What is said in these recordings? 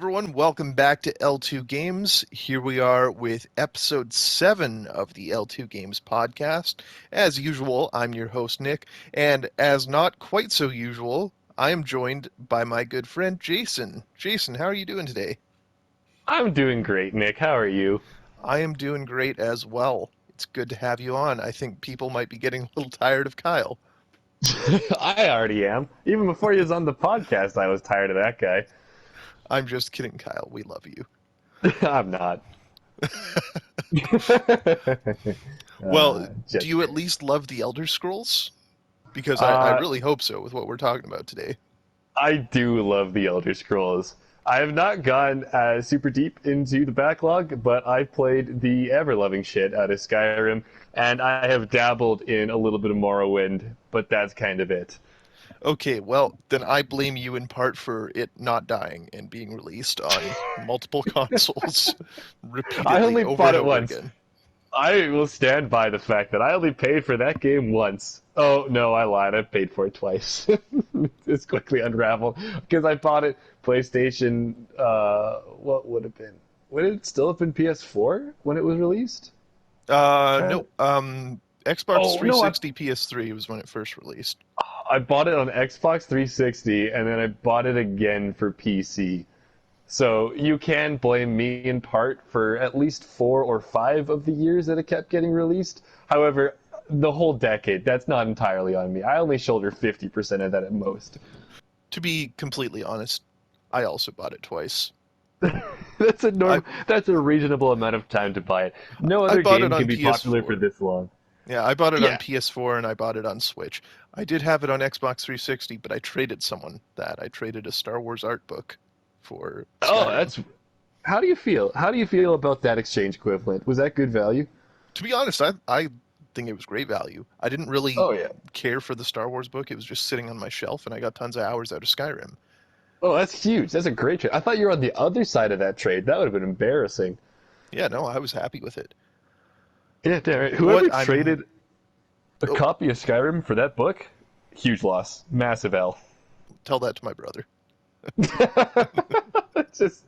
everyone, welcome back to L2Games. Here we are with episode 7 of the L2Games Podcast. As usual, I'm your host, Nick, and as not quite so usual, I am joined by my good friend, Jason. Jason, how are you doing today? I'm doing great, Nick. How are you? I am doing great as well. It's good to have you on. I think people might be getting a little tired of Kyle. I already am. Even before he was on the podcast, I was tired of that guy. I'm just kidding, Kyle. We love you. I'm not. Well, do Just you at kidding. least love the Elder Scrolls? Because I Uh, really hope so with what we're talking about today. I do love the Elder Scrolls. I have not gone super deep into the backlog, but I played the ever-loving shit out of Skyrim, and I have dabbled in a little bit of Morrowind, but that's kind of it. Okay, well, then I blame you in part for it not dying and being released on multiple consoles I repeatedly only over bought and it over once. again. I will stand by the fact that I only paid for that game once. Oh, no, I lied. I paid for it twice. It's quickly unraveled because I bought it PlayStation. What would have been? Would it still have been PS4 when it was released? No, Xbox Oh, no, 360, PS3 was when it first released. I bought it on Xbox 360 and then I bought it again for PC. So you can blame me in part for at least 4 or 5 of the years that it kept getting released. However, the whole decade, that's not entirely on me. I only shoulder 50% of that at most. To be completely honest, I also bought it twice. That's a I that's a reasonable amount of time to buy it. No I other bought it game on can be popular for PS4. this long. Yeah, I bought it on Yeah. PS4 and I bought it on Switch. I did have it on Xbox 360, but I traded someone that. I traded a Star Wars art book for Oh, Skyrim. that's how do you feel? How do you feel about that exchange equivalent? Was that good value? To be honest, I think it was great value. I didn't really Oh yeah. care for the Star Wars book. It was just sitting on my shelf, and I got tons of hours out of Skyrim. Oh, that's huge. That's a great trade. I thought you were on the other side of that trade. That would have been embarrassing. Yeah, no, I was happy with it. Yeah, damn right. What Whoever I'm traded a oh, copy of Skyrim for that book, huge loss, massive L. tell that to my brother. It's just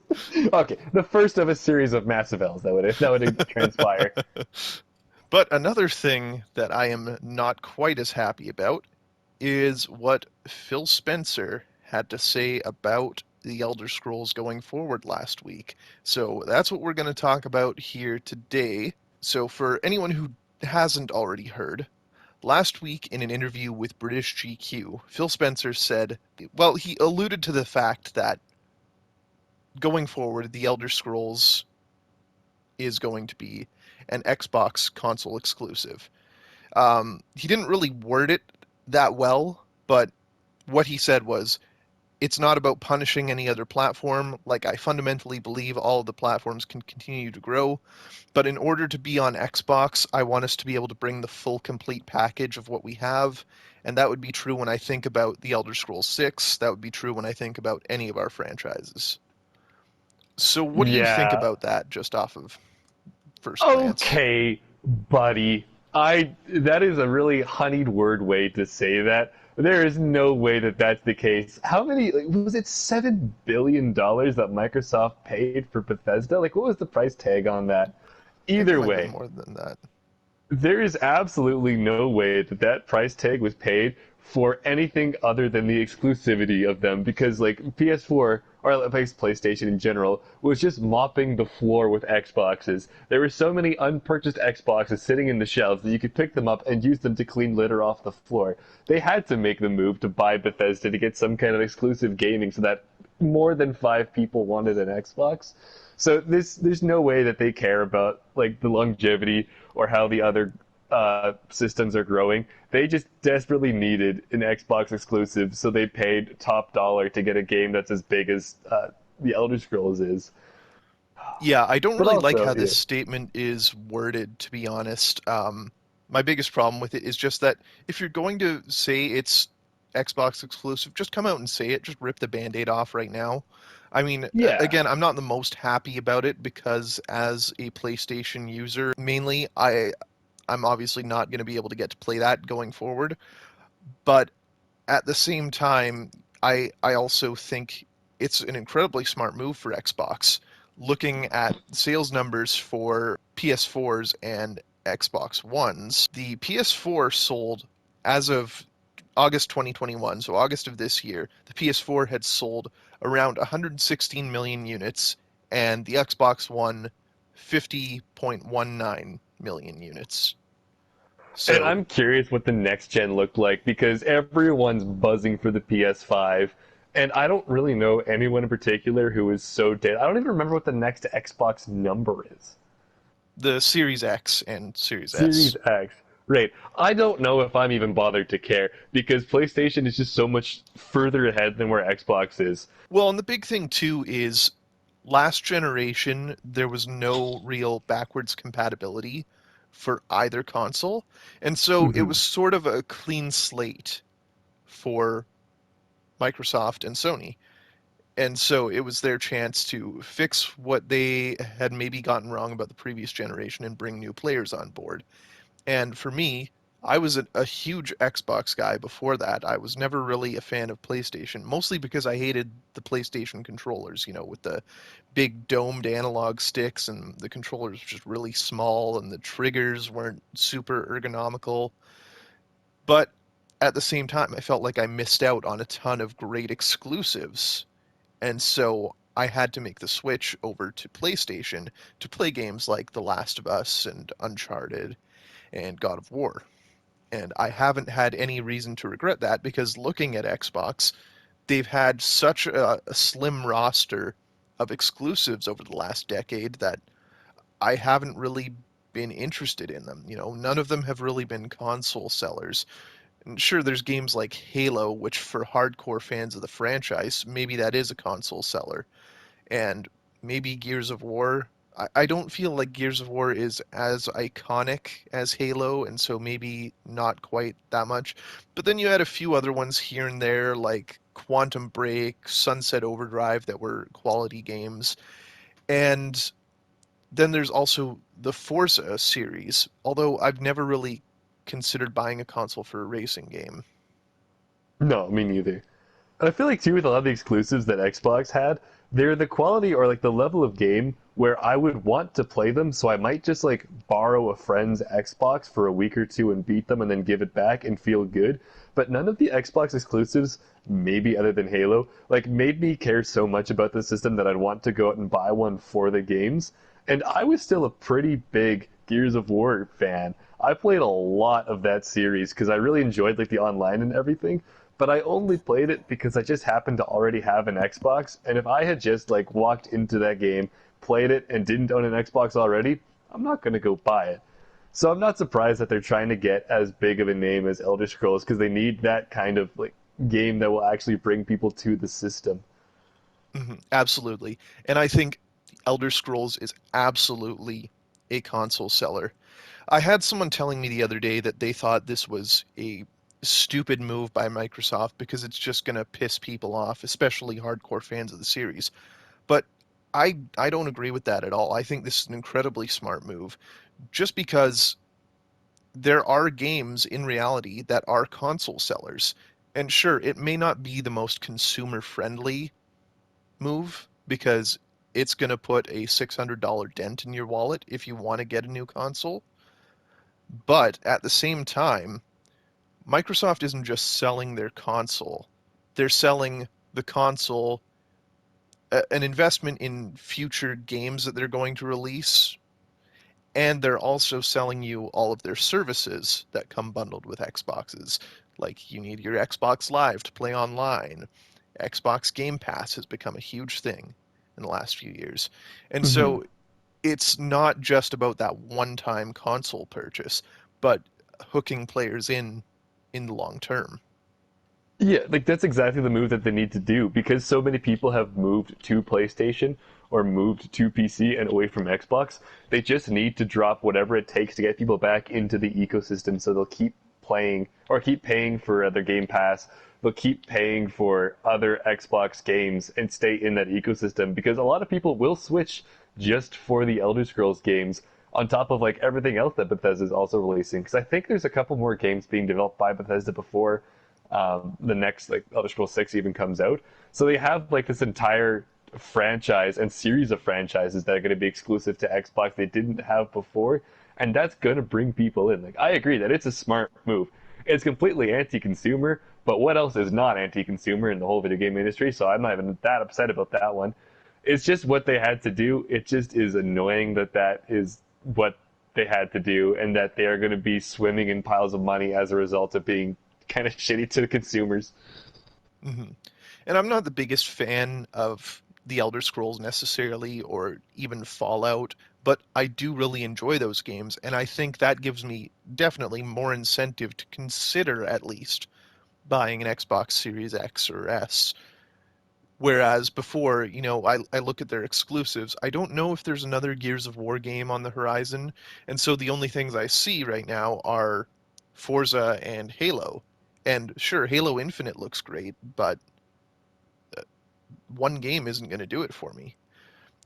okay. The first of a series of massive L's that would transpire. But another thing that I am not quite as happy about is what Phil Spencer had to say about the Elder Scrolls going forward last week. So that's what we're going to talk about here today. So for anyone who hasn't already heard, last week in an interview with British GQ, Phil Spencer said, well, he alluded to the fact that going forward, the Elder Scrolls is going to be an Xbox console exclusive. He didn't really word it that well, but what he said was, it's not about punishing any other platform. Like, I fundamentally believe all of the platforms can continue to grow, but in order to be on Xbox, I want us to be able to bring the full complete package of what we have, and that would be true when I think about The Elder Scrolls 6. That would be true when I think about any of our franchises. So what do you think Yeah. about that just off of first glance? Okay, buddy. I that is a really honeyed word way to say that. There is no way that that's the case. How many was it $7 billion that Microsoft paid for Bethesda? Like what was the price tag on that? I think it Either might have been way, more than that. there is absolutely no way that that price tag was paid for anything other than the exclusivity of them because like PS4 or at least PlayStation in general was just mopping the floor with Xboxes. There were so many unpurchased Xboxes sitting in the shelves that you could pick them up and use them to clean litter off the floor. They had to make the move to buy Bethesda to get some kind of exclusive gaming so that more than 5 people wanted an Xbox. So there's no way that they care about like the longevity or how the other systems are growing. They just desperately needed an Xbox exclusive, so they paid top dollar to get a game that's as big as the Elder Scrolls is. Yeah, I don't But really like also, how yeah, this statement is worded, to be honest. My biggest problem with it is just that if you're going to say it's Xbox exclusive, just come out and say it. Just rip the Band-Aid off right now. I mean, yeah, again, I'm not the most happy about it because as a PlayStation user, mainly, I'm obviously not going to be able to get to play that going forward. But at the same time, I also think it's an incredibly smart move for Xbox. Looking at sales numbers for PS4s and Xbox Ones, the PS4 sold as of August 2021, so August of this year, the PS4 had sold around 116 million units, and the Xbox One 50.19 million units. And So I'm curious what the next gen looked like because everyone's buzzing for the PS5. And I don't really know anyone in particular who is so dead. I don't even remember what the next Xbox number is. the Series X and Series S. Series X. Right. I don't know if I'm even bothered to care because PlayStation is just so much further ahead than where Xbox is. Well, and the big thing too is last generation, there was no real backwards compatibility for either console. And so it Mm-hmm. was sort of a clean slate for Microsoft and Sony. And so it was their chance to fix what they had maybe gotten wrong about the previous generation and bring new players on board. And for me, I was a huge Xbox guy before that. I was never really a fan of PlayStation, mostly because I hated the PlayStation controllers, with the big domed analog sticks, and the controllers were just really small and the triggers weren't super ergonomical. But at the same time, I felt like I missed out on a ton of great exclusives. And so I had to make the switch over to PlayStation to play games like The Last of Us and Uncharted and God of War. And I haven't had any reason to regret that because looking at Xbox, they've had such a slim roster of exclusives over the last decade that I haven't really been interested in them. None of them have really been console sellers. And sure, there's games like Halo, which for hardcore fans of the franchise, maybe that is a console seller. And maybe Gears of War. I don't feel like Gears of War is as iconic as Halo, and so maybe not quite that much. But then you had a few other ones here and there, like Quantum Break, Sunset Overdrive, that were quality games. And then there's also the Forza series, although I've never really considered buying a console for a racing game. No, me neither. And I feel like too with a lot of the exclusives that Xbox had, they're the quality or like the level of game where I would want to play them, so I might just like borrow a friend's Xbox for a week or two and beat them and then give it back and feel good. But none of the Xbox exclusives, maybe other than Halo, like made me care so much about the system that I'd want to go out and buy one for the games. And I was still a pretty big Gears of War fan. I played a lot of that series because I really enjoyed like the online and everything, but I only played it because I just happened to already have an Xbox, and if I had just like walked into that game, played it, and didn't own an Xbox already, I'm not gonna go buy it. So I'm not surprised that they're trying to get as big of a name as Elder Scrolls because they need that kind of like game that will actually bring people to the system. Absolutely. And I think Elder Scrolls is absolutely a console seller. I had someone telling me the other day that they thought this was a stupid move by Microsoft because it's just going to piss people off, especially hardcore fans of the series. But I don't agree with that at all. I think this is an incredibly smart move just because there are games in reality that are console sellers. And sure, it may not be the most consumer friendly move because it's going to put a $600 dent in your wallet if you want to get a new console. But at the same time, Microsoft isn't just selling their console, they're selling the console, an investment in future games that they're going to release, and they're also selling you all of their services that come bundled with Xboxes. Like you need your Xbox Live to play online. Xbox Game Pass has become a huge thing in the last few years. And Mm-hmm. so it's not just about that one-time console purchase, but hooking players in the long term. Yeah, like that's exactly the move that they need to do because so many people have moved to PlayStation or moved to PC and away from Xbox. They just need to drop whatever it takes to get people back into the ecosystem so they'll keep playing or keep paying for their Game Pass. They'll keep paying for other Xbox games and stay in that ecosystem because a lot of people will switch just for the Elder Scrolls games on top of like everything else that Bethesda is also releasing. Because I think there's a couple more games being developed by Bethesda before the next like Elder Scrolls 6 even comes out. So they have like this entire franchise and series of franchises that are going to be exclusive to Xbox they didn't have before, and that's going to bring people in. Like I agree that it's a smart move. It's completely anti-consumer, but what else is not anti-consumer in the whole video game industry? So I'm not even that upset about that one. It's just what they had to do. It just is annoying that that is what they had to do, and that they are going to be swimming in piles of money as a result of being kind of shitty to the consumers. Hmm. And I'm not the biggest fan of the Elder Scrolls necessarily, or even Fallout, but I do really enjoy those games, and I think that gives me definitely more incentive to consider at least buying an Xbox Series X or S. Whereas before, I look at their exclusives. I don't know if there's another Gears of War game on the horizon, and so the only things I see right now are Forza and Halo. And sure, Halo Infinite looks great, but one game isn't going to do it for me.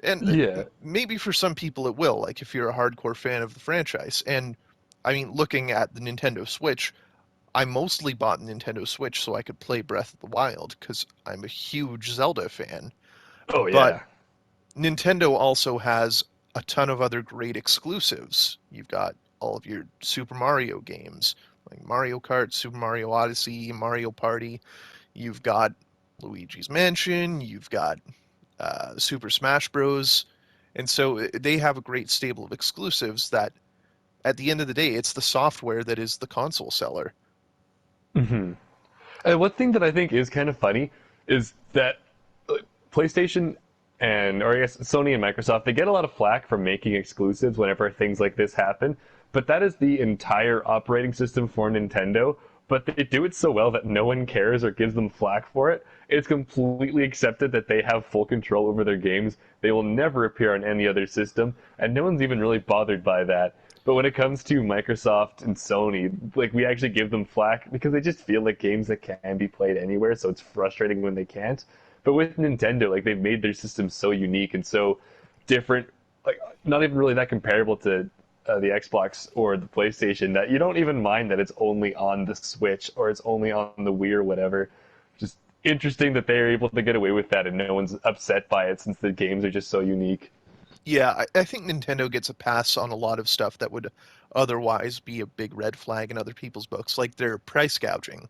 And Yeah. maybe for some people it will, like if you're a hardcore fan of the franchise. And I mean, looking at the Nintendo Switch, I mostly bought the Nintendo Switch so I could play Breath of the Wild because I'm a huge Zelda fan. Oh But yeah. Nintendo also has a ton of other great exclusives. You've got all of your Super Mario games, like Mario Kart, Super Mario Odyssey, Mario Party. You've got Luigi's Mansion. You've got Super Smash Bros. And so they have a great stable of exclusives that, at the end of the day, it's the software that is the console seller. Hmm. And one thing that I think is kind of funny is that PlayStation or I guess Sony and Microsoft, they get a lot of flack for making exclusives whenever things like this happen, but that is the entire operating system for Nintendo. But they do it so well that no one cares or gives them flack for it. It's completely accepted that they have full control over their games. They will never appear on any other system, and no one's even really bothered by that. But when it comes to Microsoft and Sony, like we actually give them flack because they just feel like games that can be played anywhere, so it's frustrating when they can't. But with Nintendo, like they've made their system so unique and so different, like not even really that comparable to the Xbox or the PlayStation, that you don't even mind that it's only on the Switch or it's only on the Wii or whatever. Just interesting that they're able to get away with that and no one's upset by it since the games are just so unique. Yeah, I think Nintendo gets a pass on a lot of stuff that would otherwise be a big red flag in other people's books, like their price gouging.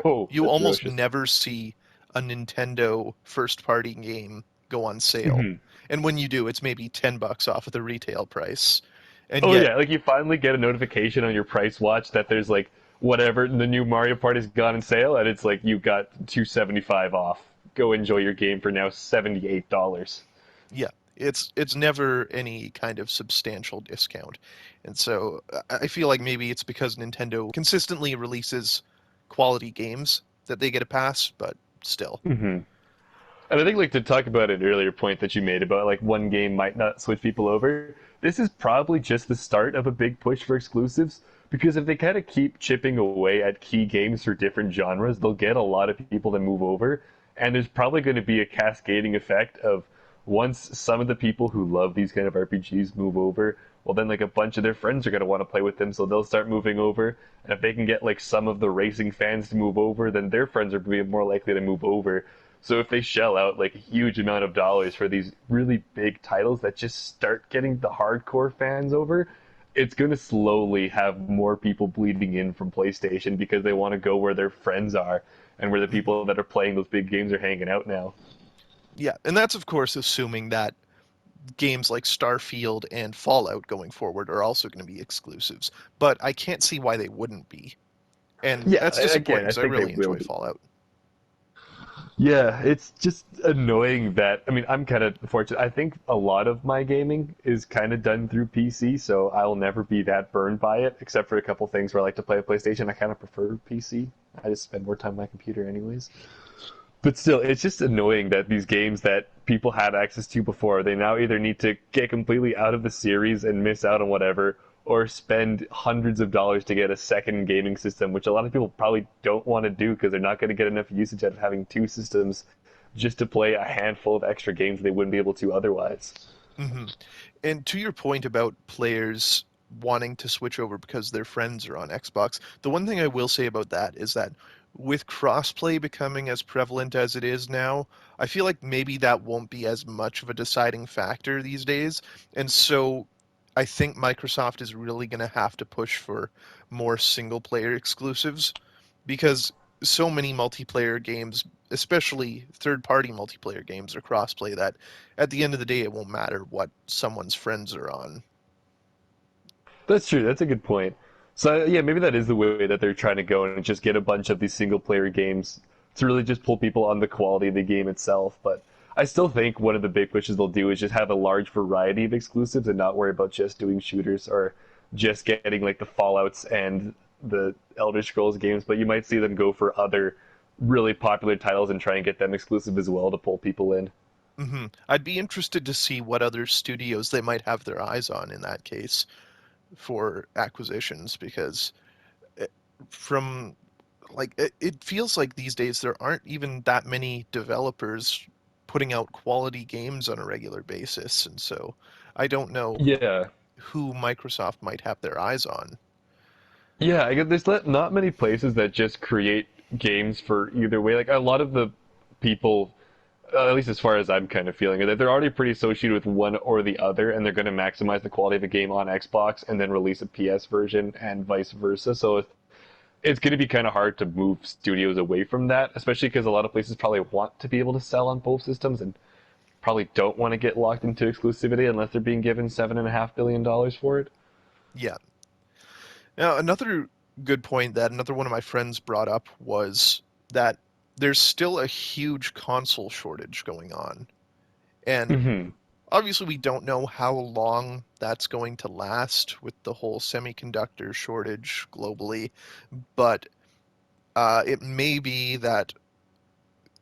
Oh, You almost atrocious. never see a Nintendo first party game go on sale. Mm-hmm. And when you do, it's maybe $10 off of the retail price. And Oh yet, yeah, like you finally get a notification on your price watch that there's like whatever the new Mario Party's gone on sale, and it's like you got 275 off. Go enjoy your game for now $78. yeah, it's never any kind of substantial discount. And so I feel like maybe it's because Nintendo consistently releases quality games that they get a pass, but still. Mm-hmm. And I think like to talk about an earlier point that you made about like one game might not switch people over. This is probably just the start of a big push for exclusives because if they kind of keep chipping away at key games for different genres, they'll get a lot of people to move over. And there's probably going to be a cascading effect of once some of the people who love these kind of RPGs move over, well then like a bunch of their friends are going to want to play with them, so they'll start moving over. And if they can get like some of the racing fans to move over, then their friends are being more likely to move over. So if they shell out like a huge amount of dollars for these really big titles that just start getting the hardcore fans over, it's going to slowly have more people bleeding in from PlayStation because they want to go where their friends are and where the Mhm. people that are playing those big games are hanging out now. Yeah, and that's of course assuming that games like Starfield and Fallout going forward are also going to be exclusives. But I can't see why they wouldn't be. And Yeah, that's disappointing again, I because I think they really will enjoy be. Fallout. Yeah, it's just annoying that I mean I'm kind of fortunate. I think a lot of my gaming is kind of done through PC, so I'll never be that burned by it, except for a couple things where I like to play a PlayStation. I kind of prefer PC. I just spend more time on my computer anyways. But still, it's just annoying that these games that people had access to before, they now either need to get completely out of the series and miss out on whatever, or spend hundreds of dollars to get a second gaming system, which a lot of people probably don't want to do because they're not going to get enough usage out of having two systems just to play a handful of extra games they wouldn't be able to otherwise. Hmm. And to your point about players wanting to switch over because their friends are on Xbox, the one thing I will say about that is that with crossplay becoming as prevalent as it is now, I feel like maybe that won't be as much of a deciding factor these days. And so I think Microsoft is really going to have to push for more single player exclusives because so many multiplayer games, especially third party multiplayer games, are crossplay that at the end of the day, it won't matter what someone's friends are on. That's true. That's a good point. So yeah, maybe that is the way that they're trying to go and just get a bunch of these single player games to really just pull people on the quality of the game itself. But I still think one of the big pushes they'll do is just have a large variety of exclusives and not worry about just doing shooters or just getting like the Fallouts and the Elder Scrolls games. But you might see them go for other really popular titles and try and get them exclusive as well to pull people in. I'd be interested to see what other studios they might have their eyes on in that case for acquisitions because from it feels like these days there aren't even that many developers putting out quality games on a regular basis, and so I don't know Yeah. who Microsoft might have their eyes on. Yeah, I guess there's not many places that just create games for either way. Like a lot of the people, at least as far as I'm kind of feeling, are that they're already pretty associated with one or the other, and they're going to maximize the quality of a game on Xbox and then release a PS version and vice versa. So it's going to be kind of hard to move studios away from that, especially because a lot of places probably want to be able to sell on both systems and probably don't want to get locked into exclusivity unless they're being given $7.5 billion for it. Yeah. Now, another good point that another one of my friends brought up was that there's still a huge console shortage going on. And Hmm. obviously, we don't know how long that's going to last with the whole semiconductor shortage globally, but it may be that,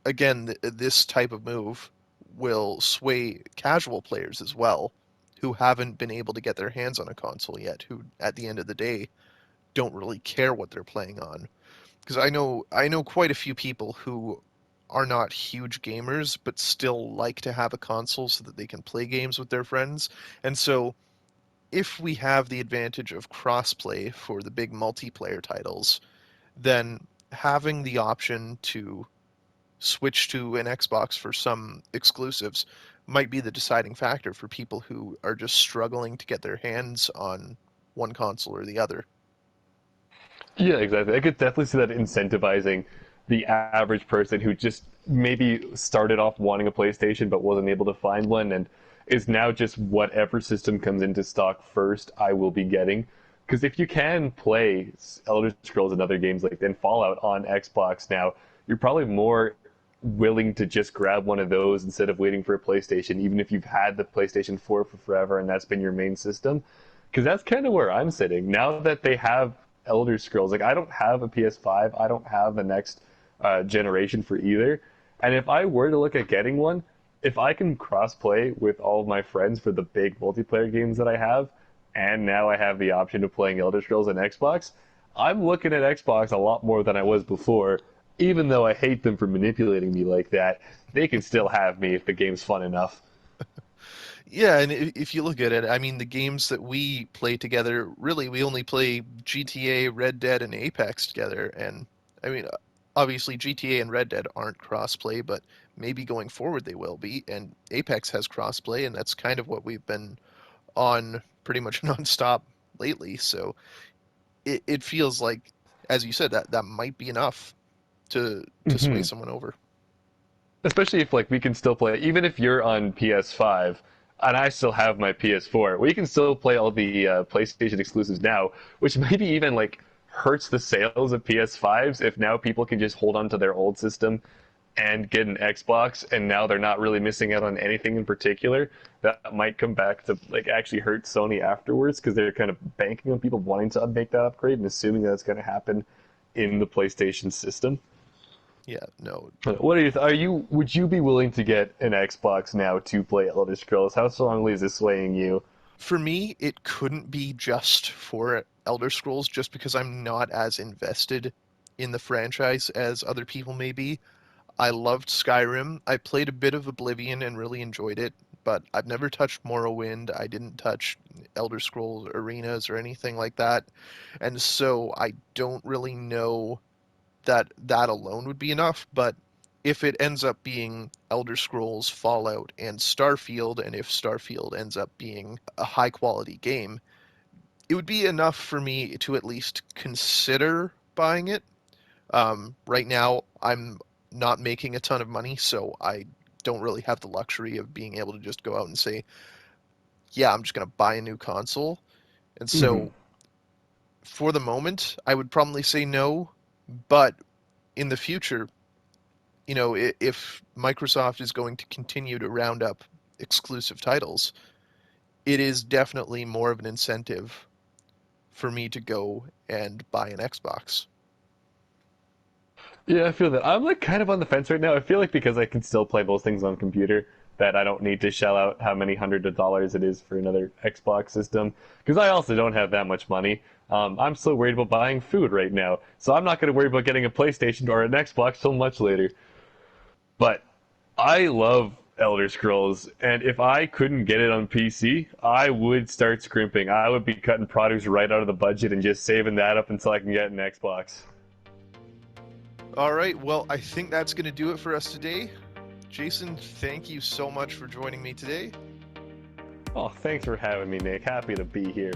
again, this type of move will sway casual players as well who haven't been able to get their hands on a console yet, who at the end of the day don't really care what they're playing on. Because I know quite a few people who are not huge gamers but still like to have a console so that they can play games with their friends. And so if we have the advantage of crossplay for the big multiplayer titles, then having the option to switch to an Xbox for some exclusives might be the deciding factor for people who are just struggling to get their hands on one console or the other. Yeah, exactly. I could definitely see that incentivizing the average person who just maybe started off wanting a PlayStation but wasn't able to find one and is now just whatever system comes into stock first, I will be getting. Because if you can play Elder Scrolls and other games like then Fallout on Xbox now, you're probably more willing to just grab one of those instead of waiting for a PlayStation, even if you've had the PlayStation 4 for forever and that's been your main system. Because that's kind of where I'm sitting now that they have Elder Scrolls. Like I don't have a PS5, I don't have the next generation for either. And if I were to look at getting one, if I can cross-play with all of my friends for the big multiplayer games that I have, and now I have the option of playing Elder Scrolls on Xbox, I'm looking at Xbox a lot more than I was before. Even though I hate them for manipulating me like that, they can still have me if the game's fun enough. Yeah, and if you look at it, I mean, the games that we play together, really, we only play GTA, Red Dead, and Apex together. And I mean, obviously, GTA and Red Dead aren't crossplay, but maybe going forward they will be. And Apex has crossplay, and that's kind of what we've been on pretty much nonstop lately. So it feels like, as you said, that might be enough to sway Mm-hmm. someone over. Especially if like we can still play, even if you're on PS5 and I still have my PS4, we can still play all the PlayStation exclusives now, which maybe even like hurts the sales of PS5s if now people can just hold on to their old system and get an Xbox, and now they're not really missing out on anything in particular. That might come back to like actually hurt Sony afterwards because they're kind of banking on people wanting to make that upgrade and assuming that's going to happen in the PlayStation system. Yeah, no, What are you? Are you? Would you be willing to get an Xbox now to play Elder Scrolls? How strongly is this swaying you? for me, it couldn't be just for Elder Scrolls, just because I'm not as invested in the franchise as other people may be. I loved Skyrim. I played a bit of Oblivion and really enjoyed it, but I've never touched Morrowind. I didn't touch Elder Scrolls Arenas or anything like that. And so I don't really know that alone would be enough. But if it ends up being Elder Scrolls, Fallout, and Starfield, and if Starfield ends up being a high quality game, it would be enough for me to at least consider buying it. Right now, I'm not making a ton of money, so I don't really have the luxury of being able to just go out and say, yeah, I'm just going to buy a new console. And Mm-hmm. so for the moment, I would probably say no, but in the future, if Microsoft is going to continue to round up exclusive titles, it is definitely more of an incentive for me to go and buy an Xbox. Yeah, I feel that. I'm like kind of on the fence right now. I feel like because I can still play those things on computer, that I don't need to shell out how many hundreds of dollars it is for another Xbox system. Because I also don't have that much money. I'm so worried about buying food right now, so I'm not going to worry about getting a PlayStation or an Xbox till much later. But I love Elder Scrolls, and if I couldn't get it on PC, I would start scrimping. I would be cutting products right out of the budget and just saving that up until I can get an Xbox. All right, well, I think that's going to do it for us today. Jason, thank you so much for joining me today. Oh, thanks for having me, Nick. Happy to be here.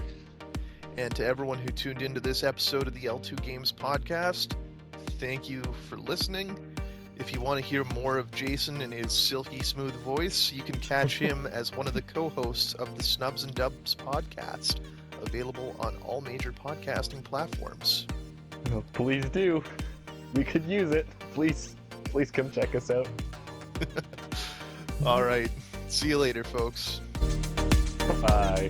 And to everyone who tuned into this episode of the L2Games Podcast, thank you for listening. If you want to hear more of Jason and his silky smooth voice, you can catch him as one of the co-hosts of the Snubs and Dubs podcast, available on all major podcasting platforms. Oh, please do. We could use it. Please come check us out. All right. See you later, folks. Bye.